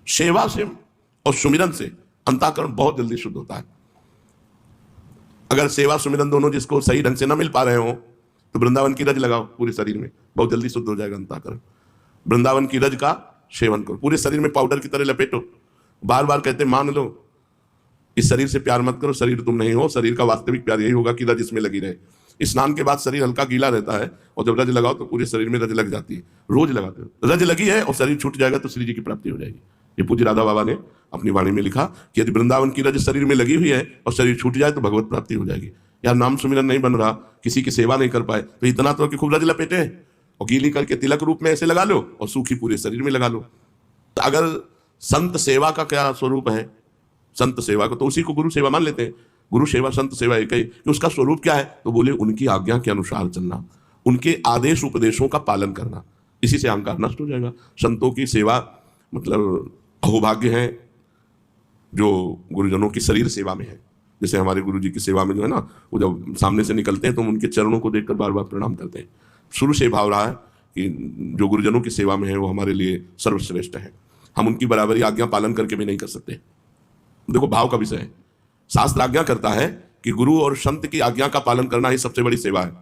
सेवा से और सुमिरन से अंतःकरण बहुत जल्दी शुद्ध होता है। अगर सेवा सुमिरन दोनों जिसको सही ढंग से ना मिल पा रहे हो तो वृंदावन की रज लगाओ पूरे शरीर में, बहुत जल्दी शुद्ध हो जाएगा अंतःकरण। वृंदावन की रज का सेवन करो, पूरे शरीर में पाउडर की तरह लपेटो। बार बार कहते मान लो इस शरीर से प्यार मत करो, शरीर तुम नहीं हो। शरीर का वास्तविक प्यार यही होगा कि रज इसमें लगी रहे। स्नान के बाद शरीर हल्का गीला रहता है और जब रज लगाओ तो पूरे शरीर में रज लग जाती है। रोज लगाते हो, रज लगी है और शरीर छूट जाएगा तो श्री जी की प्राप्ति हो जाएगी। ये पूज्य राधा बाबा ने अपनी वाणी में लिखा कि यदि वृंदावन की रज शरीर में लगी हुई है और शरीर छूट जाए तो भगवत प्राप्ति हो जाएगी। यार नाम सुमिरन नहीं बन रहा, किसी की सेवा नहीं कर पाए तो इतना तो कि खूब रज लपेटे और गीली करके तिलक रूप में ऐसे लगा लो और सूखी पूरे शरीर में लगा लो। तो अगर संत सेवा का क्या स्वरूप है, संत सेवा को तो उसी को गुरु सेवा मान लेते हैं। गुरु सेवा संत सेवा एक ही कि उसका स्वरूप क्या है, तो बोले उनकी आज्ञा के अनुसार चलना, उनके आदेश उपदेशों का पालन करना। इसी से अहंकार नष्ट हो जाएगा। संतों की सेवा मतलब अहोभाग्य है जो गुरुजनों की शरीर सेवा में है। जैसे हमारे गुरु जी की सेवा में जो है ना, वो जब सामने से निकलते हैं तो हम उनके चरणों को देखकर बार बार प्रणाम करते हैं। शुरू से भाव रहा है कि जो गुरुजनों की सेवा में है वो हमारे लिए सर्वश्रेष्ठ है। हम उनकी बराबरी आज्ञा पालन करके भी नहीं कर सकते। देखो भाव का विषय है। शास्त्र आज्ञा करता है कि गुरु और संत की आज्ञा का पालन करना ही सबसे बड़ी सेवा है।